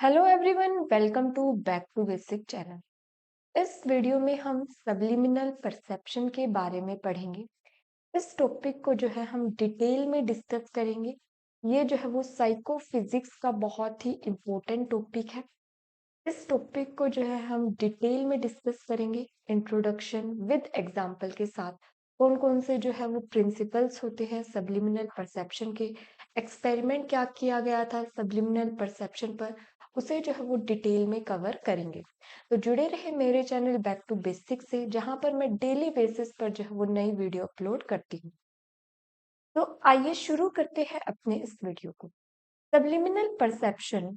Hello everyone, welcome to back to basic channel. इस video में हम सब्लिमिनल परसेप्शन के बारे में पढ़ेंगे। इस टॉपिक को जो है हम डिटेल में डिस्कस करेंगे। ये जो है वो साइको फिजिक्स का बहुत ही इम्पोर्टेंट टॉपिक है। इस टॉपिक को जो है हम डिटेल में डिस्कस करेंगे, इंट्रोडक्शन विद एग्जांपल के साथ। कौन कौन से जो है वो प्रिंसिपल्स होते हैं सब्लिमिनल परसेप्शन के, एक्सपेरिमेंट क्या किया गया था सब्लिमिनल परसेप्शन पर, उसे जो है वो डिटेल में कवर करेंगे। तो जुड़े रहे मेरे चैनल बैक टू बेसिक से, जहां पर मैं डेली बेसिस पर जो है वो नई वीडियो अपलोड करती हूँ। तो आइए शुरू करते हैं अपने इस वीडियो को। Subliminal perception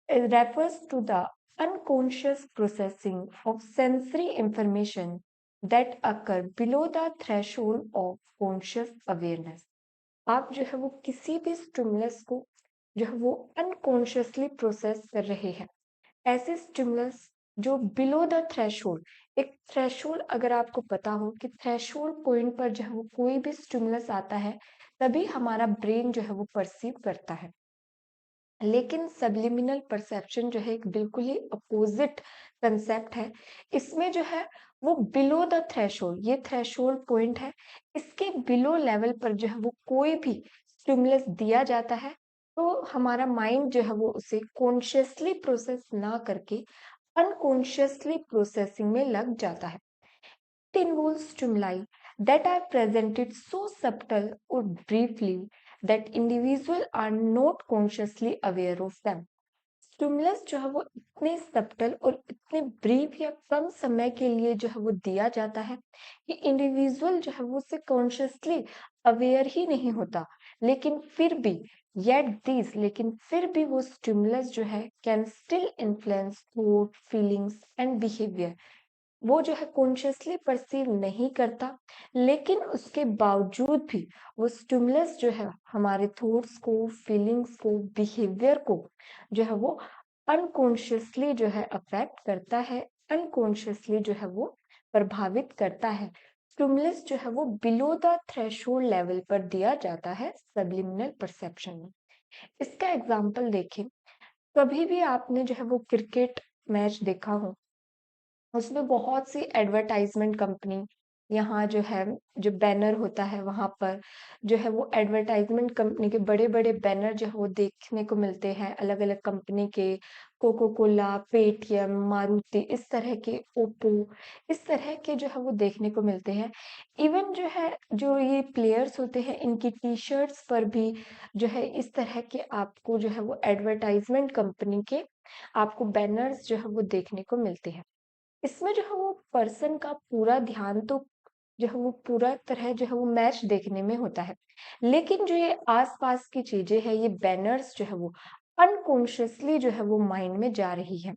it refers to the unconscious processing of sensory information that occur below the threshold of conscious awareness। आप जो है वो किसी भी स्टिमुलस को जो है वो अनकॉन्शियसली प्रोसेस कर रहे हैं। ऐसे स्टिमुलस जो बिलो द थ्रेशोल्ड, एक थ्रेशोल्ड अगर आपको पता हो कि थ्रेशोल्ड पॉइंट पर जो है वो कोई भी स्टिमुलस आता है, तभी हमारा ब्रेन जो है वो परसीव करता है। लेकिन सब्लिमिनल परसेप्शन जो है एक बिल्कुल ही अपोजिट कंसेप्ट है। इसमें जो है वो बिलो द थ्रेशोल्ड, ये थ्रेशोल्ड पॉइंट है, इसके बिलो लेवल पर जो है वो कोई भी स्टिमुलस दिया जाता है, तो हमारा माइंड जो है वो उसे कॉन्शियसली प्रोसेस ना करके अनकॉन्शियसली प्रोसेसिंग में लग जाता है। It involves stimuli that are presented so subtle or briefly that individuals are not consciously aware of them। Stimulus जो है वो इतने सब्टल और इतने ब्रीफ या कम समय के लिए जो है वो दिया जाता है कि इंडिविजुअल जो है वो उससे कॉन्शियसली अवेयर ही नहीं होता। लेकिन फिर भी वो स्टिमुलस जो है can still influence thought, feelings and behaviour. वो जो है कॉन्शियसली परसीव नहीं करता, लेकिन उसके बावजूद भी वो स्टिमुलस जो है हमारे थॉट्स को, फीलिंग्स को, बिहेवियर को जो है वो अनकॉन्शियसली जो है अफेक्ट करता है, अनकॉन्शियसली जो है वो प्रभावित करता है। स्टिमुलस जो है वो बिलो द थ्रेशोल्ड लेवल पर दिया जाता है सब्लिमिनल परसेप्शन में। इसका एग्जांपल देखें। कभी भी आपने जो है वो क्रिकेट मैच देखा हो, उसमें बहुत सी एडवर्टाइजमेंट कंपनी, यहाँ जो है जो बैनर होता है वहां पर जो है वो एडवर्टाइजमेंट कंपनी के बड़े बड़े बैनर जो है वो देखने को मिलते हैं, अलग अलग कंपनी के, कोको कोला, पेटीएम, मारुति, इस तरह के, ओप्पो, इस तरह के जो है वो देखने को मिलते हैं। इवन जो है जो ये प्लेयर्स होते हैं, इनकी टी शर्ट्स पर भी जो है इस तरह के आपको जो है वो एडवर्टाइजमेंट कंपनी के आपको बैनर्स जो है वो देखने को मिलते हैं। इसमें जो है वो पर्सन का पूरा ध्यान तो जो है वो पूरा तरह जो है वो मैच देखने में होता है, लेकिन जो ये आसपास की चीजें हैं, ये बैनर्स जो है वो अनकॉन्शियसली जो है वो माइंड में जा रही है।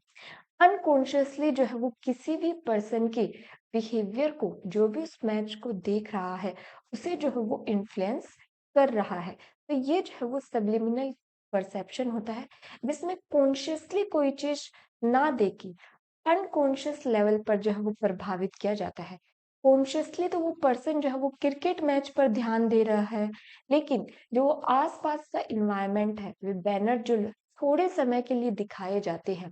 अनकॉन्शियसली जो है वो किसी भी पर्सन के बिहेवियर को, जो भी उस मैच को देख रहा है, उसे जो है वो इन्फ्लुएंस कर रहा है। तो ये जो है वो सब्लिमिनल परसेप्शन होता है, जिसमें कॉन्शियसली कोई चीज ना देखी, अनकॉन्शियस लेवल पर जो है वो प्रभावित किया जाता है। कॉन्शियसली तो वो पर्सन जो है वो क्रिकेट मैच पर ध्यान दे रहा है, लेकिन जो आसपास का इन्वायरमेंट है, वे बैनर जो थोड़े समय के लिए दिखाए जाते हैं,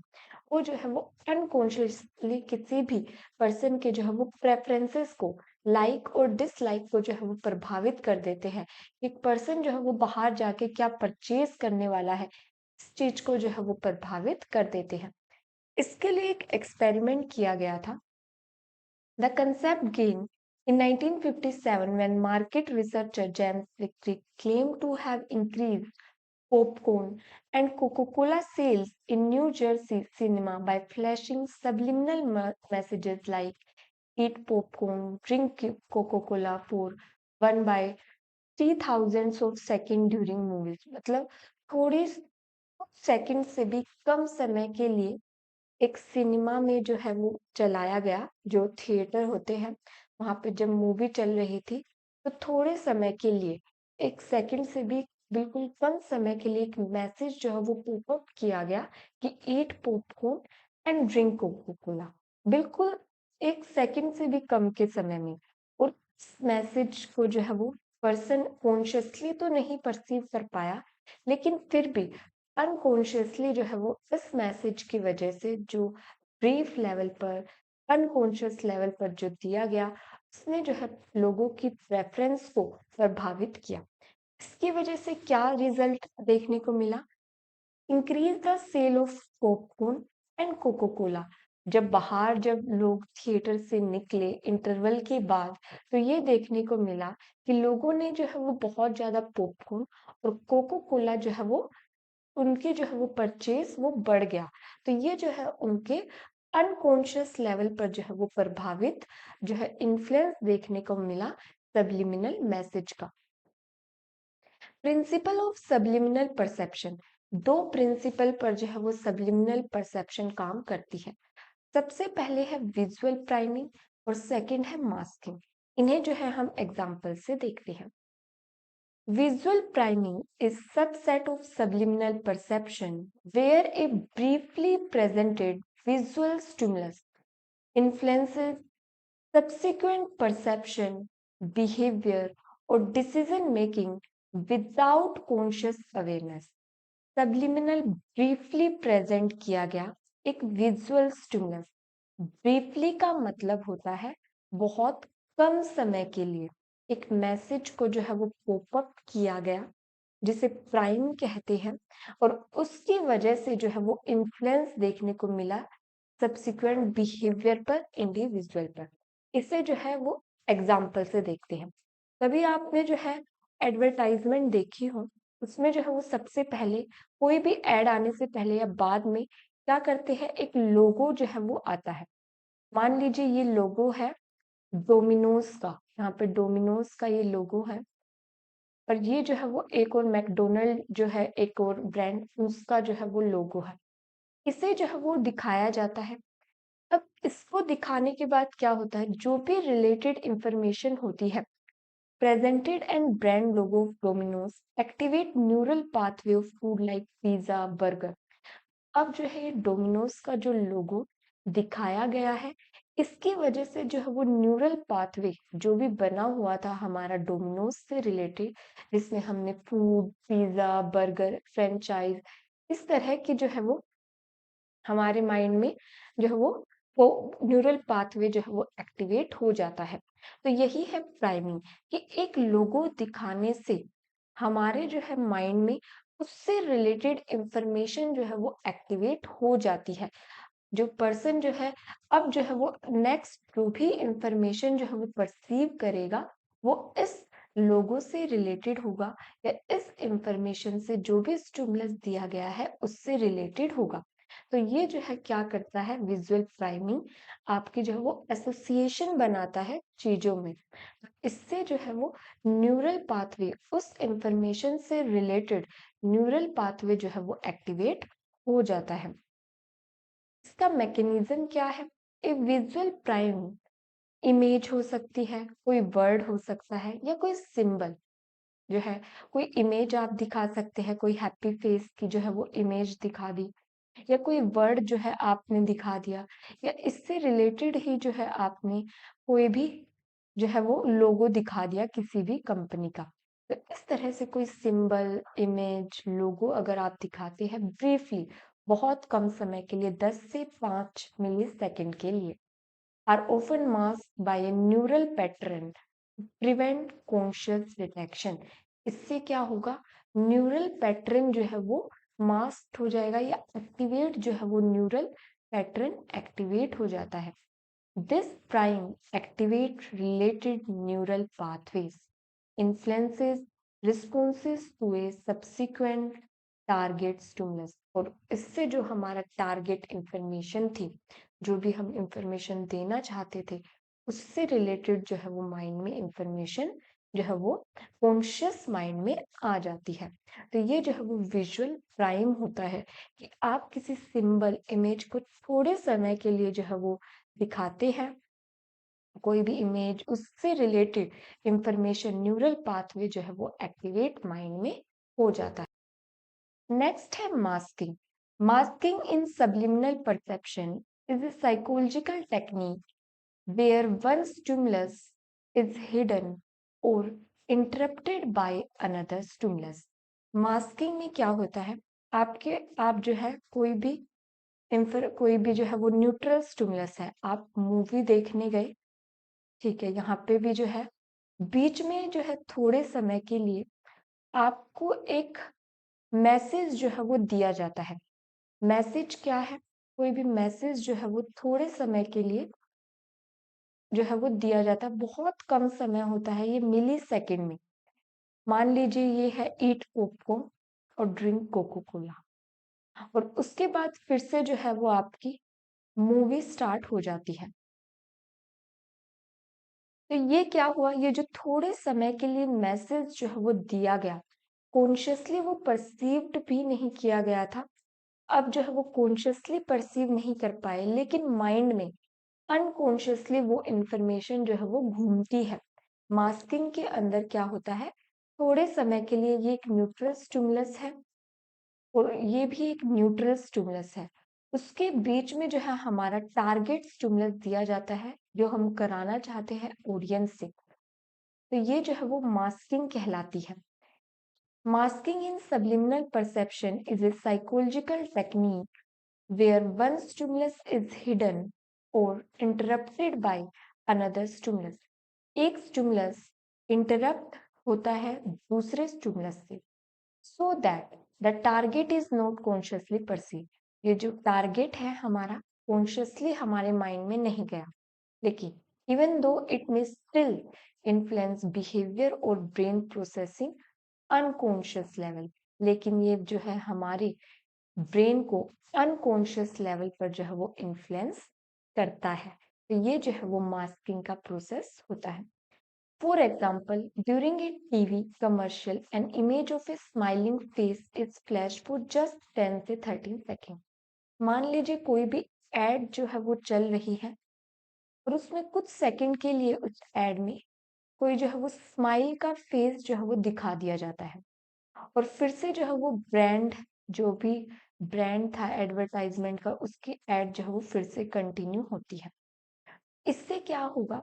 वो जो है वो अनकॉन्शियसली किसी भी पर्सन के जो है वो प्रेफरेंसेस को, लाइक और डिसलाइक को जो है वो प्रभावित कर देते हैं। एक पर्सन जो है वो बाहर जाके क्या परचेज करने वाला है, इस चीज को जो है वो प्रभावित कर देते हैं। इसके लिए एक एक्सपेरिमेंट किया गया था। The concept gain in 1957 when market researcher James Vickery claimed to have increased popcorn and Coca-Cola sales in New Jersey cinema by flashing subliminal messages like eat popcorn, drink Coca-Cola for 1 by 3000 of second during movies। मतलब थोड़ी second से भी कम समय के लिए एक cinema में जो है वो चलाया गया, जो थिएटर होते हैं वहां पे जब मूवी चल रही थी, तो थोड़े समय के लिए, एक सेकंड से भी बिल्कुल कम समय के लिए एक मैसेज जो है वो पॉपअप किया गया कि eat popcorn and drink coca cola. बिल्कुल एक सेकंड से भी कम के समय में। और मैसेज को जो है वो पर्सन कॉन्शियसली तो नहीं परसीव कर पाया, लेकिन फिर भी अनकॉन्शियसली जो है वो इस मैसेज की वजह से जो ब्रीफ लेवल पर, अनकॉन्शियस लेवल पर जो दिया गया, उसने जो है लोगों की प्रेफरेंस को प्रभावित किया। इसकी वजह से क्या रिजल्ट देखने को मिला? Increase the sale of popcorn and Coca Cola. जब लोग थिएटर से निकले इंटरवल के बाद, तो ये देखने को मिला कि लोगों ने जो है वो बहुत ज्यादा पॉपकॉर्न और कोको कोला जो है वो उनके जो है वो परचेज वो बढ़ गया। तो ये जो है उनके अनकॉन्शियस लेवल पर जो है वो प्रभावित जो है इन्फ्लुएंस देखने को मिला सब्लिमिनल मैसेज का। Principle of subliminal perception. दो प्रिंसिपल पर जो है वो सब्लिमिनल परसेप्शन काम करती है। सबसे पहले है विजुअल प्राइमिंग और सेकंड है मास्किंग। इन्हें जो है हम एग्जांपल से देखते हैं। Visual priming is subset of subliminal perception where a briefly presented visual stimulus influences subsequent perception, behavior, or decision making without conscious awareness. Subliminal briefly present किया गया एक visual stimulus. Briefly का मतलब होता है बहुत कम समय के लिए एक मैसेज को जो है वो पॉपअप किया गया, जिसे प्राइम कहते हैं, और उसकी वजह से जो है वो इन्फ्लुएंस देखने को मिला सब्सिक्वेंट बिहेवियर पर, इंडिविजुअल पर। इसे जो है वो एग्जाम्पल से देखते हैं। कभी आपने जो है एडवर्टाइजमेंट देखी हो, उसमें जो है वो सबसे पहले कोई भी एड आने से पहले या बाद में क्या करते हैं, एक लोगो जो है वो आता है। मान लीजिए ये लोगो है डोमिनोज का, यहाँ पे डोमिनोज का ये लोगो है, और ये जो है वो एक और मैकडोनल्ड जो है एक और ब्रांड, उसका जो है वो लोगो है। इसे जो है वो दिखाया जाता है। अब इसको दिखाने के बाद क्या होता है, जो भी रिलेटेड इंफॉर्मेशन होती है presented and brand logo of Domino's activate neural pathway of food like pizza, burger। अब जो है डोमिनोज का जो लोगो दिखाया गया है, इसकी वजह से जो है वो न्यूरल पाथवे जो भी बना हुआ था हमारा डोमिनोज से रिलेटेड, जिसमें हमने फूड, पिज्जा, बर्गर, फ्रेंचाइज, इस तरह की जो है वो हमारे माइंड में जो है वो न्यूरल पाथवे जो है वो एक्टिवेट हो जाता है। तो यही है प्राइमिंग, कि एक लोगो दिखाने से हमारे जो है माइंड में उससे रिलेटेड इंफॉर्मेशन जो है वो एक्टिवेट हो जाती है। जो पर्सन जो है अब जो है वो नेक्स्ट जो भी इंफॉर्मेशन जो है वो परसीव करेगा, वो इस लोगो से रिलेटेड होगा, या इस इंफॉर्मेशन से जो भी स्टिमुलस दिया गया है उससे रिलेटेड होगा। तो ये जो है क्या करता है, विजुअल प्राइमिंग आपकी जो है वो एसोसिएशन बनाता है चीजों में। इससे जो है वो न्यूरल पाथवे, उस इंफॉर्मेशन से रिलेटेड न्यूरल पाथवे जो है वो एक्टिवेट हो जाता है। इसका मैकेनिज्म क्या है? ए विजुअल प्राइम इमेज हो सकती है, कोई वर्ड हो सकता है, या कोई सिंबल जो है, कोई इमेज आप दिखा सकते हैं, कोई हैप्पी फेस की जो है वो इमेज दिखा दी, या कोई वर्ड जो है आपने दिखा दिया, या इससे रिलेटेड ही जो है आपने कोई भी जो है वो लोगो दिखा दिया किसी भी कंपनी का। तो इस तरह से कोई सिंबल, इमेज, लोगो अगर आप दिखाते हैं ब्रीफली, बहुत कम समय के लिए, 10 से 5 मिली सेकेंड के लिए, are often masked by a neural pattern prevent conscious detection. इससे क्या होगा, न्यूरल पैटर्न जो है वो मास्क हो जाएगा, या एक्टिवेट जो है वो न्यूरल पैटर्न एक्टिवेट हो जाता है। This prime activate related neural pathways influences responses to a subsequent target stimulus। और इससे जो हमारा टारगेट इंफॉर्मेशन थी, जो भी हम इंफॉर्मेशन देना चाहते थे, उससे रिलेटेड जो है वो माइंड में इंफॉर्मेशन जो है वो कॉन्शियस माइंड में आ जाती है। तो ये जो है वो विजुअल प्राइम होता है, कि आप किसी सिंबल, इमेज को थोड़े समय के लिए जो है वो दिखाते हैं, कोई भी इमेज, उससे रिलेटेड इंफॉर्मेशन, न्यूरल पाथवे जो है वो एक्टिवेट माइंड में हो जाता है। नेक्स्ट है masking. Masking in subliminal perception is a psychological technique where one stimulus is hidden or interrupted by another stimulus। Masking में क्या होता है, आप जो है कोई भी जो है वो न्यूट्रल स्टिमुलस है, आप मूवी देखने गए, ठीक है, यहाँ पे भी जो है बीच में जो है थोड़े समय के लिए आपको एक मैसेज जो है वो दिया जाता है। मैसेज क्या है? कोई भी मैसेज जो है वो थोड़े समय के लिए जो है वो दिया जाता है, बहुत कम समय होता है, ये मिली सेकेंड में। मान लीजिए ये है ईट पॉपकॉर्न और ड्रिंक कोको कोला, और उसके बाद फिर से जो है वो आपकी मूवी स्टार्ट हो जाती है। तो ये क्या हुआ, ये जो थोड़े समय के लिए मैसेज जो है वो दिया गया, कॉन्शियसली वो परसीव्ड भी नहीं किया गया था। अब जो है वो कॉन्शियसली परसीव नहीं कर पाए, लेकिन माइंड में अनकॉन्शियसली वो इंफॉर्मेशन जो है वो घूमती है। मास्किंग के अंदर क्या होता है, थोड़े समय के लिए ये एक न्यूट्रल स्टिमुलस है और ये भी एक न्यूट्रल स्टिमुलस है। उसके बीच में जो है हमारा टारगेट स्टिमुलस दिया जाता है, जो हम कराना चाहते हैं ऑडियंस से। तो ये जो है वो मास्किंग कहलाती है। Masking in subliminal perception is a psychological technique where one stimulus is hidden or interrupted by another stimulus. एक स्टिमुलस इंटरप्ट होता है दूसरे स्टिमुलस से, so that the target is not consciously perceived. ये जो टारगेट है हमारा कॉन्शियसली हमारे माइंड में नहीं गया, लेकिन even though it may still influence behaviour और ब्रेन प्रोसेसिंग अनकॉन्शियस लेवल, लेकिन ये जो है हमारी ब्रेन को अनकॉन्शियस लेवल पर जो है वो इन्फ्लुएंस करता है। तो ये जो है वो मास्किंग का प्रोसेस होता है। For example, during a TV commercial an image of A smiling face is flash for just 10 से 13 सेकेंड। मान लीजिए कोई भी एड जो है वो चल रही है और उसमें कुछ सेकंड के लिए उस एड में कोई जो है वो स्माइल का फेस जो है वो दिखा दिया जाता है, और फिर से जो है वो जो भी ब्रांड था एडवर्टाइजमेंट का, उसकी एड जो है वो फिर से कंटिन्यू होती है। इससे क्या होगा,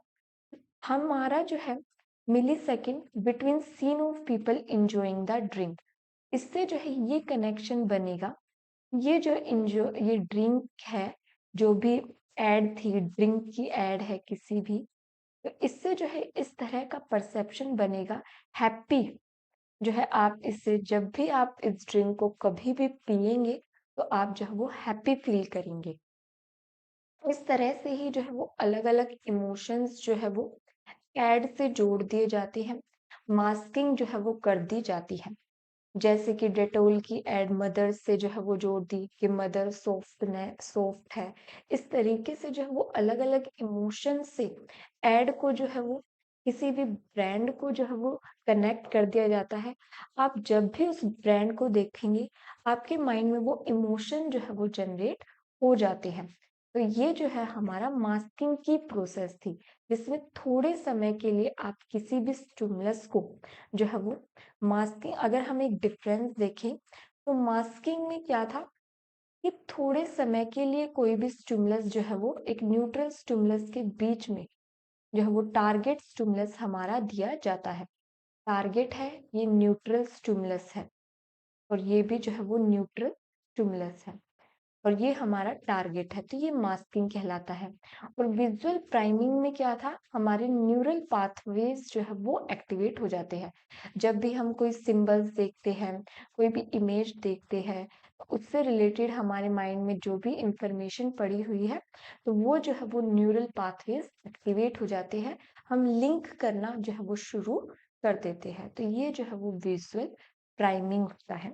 हमारा जो है millisecond between scene of people enjoying the drink, इससे जो है ये कनेक्शन बनेगा। ये ड्रिंक है, जो भी एड थी, ड्रिंक की एड है किसी भी, तो इससे जो है इस तरह का परसेप्शन बनेगा हैप्पी, जो है आप इससे जब भी आप इस ड्रिंक को कभी भी पिएंगे तो आप जो है वो हैप्पी फील करेंगे। इस तरह से ही जो है वो अलग अलग इमोशंस जो है वो एड से जोड़ दिए जाते हैं, मास्किंग जो है वो कर दी जाती है। जैसे कि डेटोल की एड मदर से जो है वो जोड़ दी कि मदर सॉफ्ट है। इस तरीके से जो है वो अलग अलग इमोशन से एड को जो है वो किसी भी ब्रांड को जो है वो कनेक्ट कर दिया जाता है। आप जब भी उस ब्रांड को देखेंगे, आपके माइंड में वो इमोशन जो है वो जनरेट हो जाते हैं। तो ये जो है हमारा मास्किंग की प्रोसेस थी, जिसमें थोड़े समय के लिए आप किसी भी स्टिमुलस को जो है वो मास्किंग, अगर हम एक डिफरेंस देखें तो मास्किंग में क्या था कि थोड़े समय के लिए कोई भी स्टिमुलस जो है वो एक न्यूट्रल स्टिमुलस के बीच में जो है वो टारगेट स्टिमुलस हमारा दिया जाता है। टारगेट है, ये न्यूट्रल स्टिमुलस है, और ये भी जो है वो न्यूट्रल स्टिमुलस है, और ये हमारा टारगेट है, तो ये मास्किंग कहलाता है। और विजुअल प्राइमिंग में क्या था, हमारे न्यूरल पाथवेज जो है वो एक्टिवेट हो जाते हैं। जब भी हम कोई सिंबल्स देखते हैं, कोई भी इमेज देखते हैं, तो उससे रिलेटेड हमारे माइंड में जो भी इंफॉर्मेशन पड़ी हुई है, तो वो जो है वो न्यूरल पाथवेज एक्टिवेट हो जाते हैं, हम लिंक करना जो है वो शुरू कर देते हैं। तो ये जो है वो विजुअल प्राइमिंग होता है।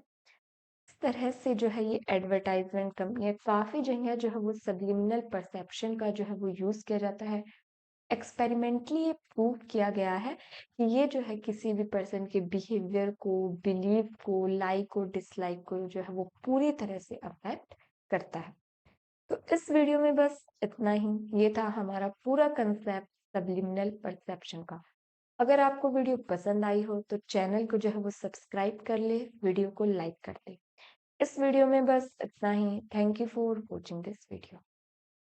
इस तरह से जो है ये एडवर्टाइजमेंट कंपनियां काफी जगह जो है वो सब्लिमिनल परसेप्शन का जो है वो यूज किया जाता है। एक्सपेरिमेंटली ये प्रूव किया गया है कि ये जो है किसी भी पर्सन के बिहेवियर को, बिलीव को, लाइक और डिसलाइक को जो है वो पूरी तरह से अफेक्ट करता है। तो इस वीडियो में बस इतना ही, ये था हमारा पूरा कंसेप्ट सब्लिमिनल परसेप्शन का। अगर आपको वीडियो पसंद आई हो तो चैनल को जो है वो सब्सक्राइब कर ले, वीडियो को लाइक कर ले। इस वीडियो में बस इतना ही। Thank you for watching this video.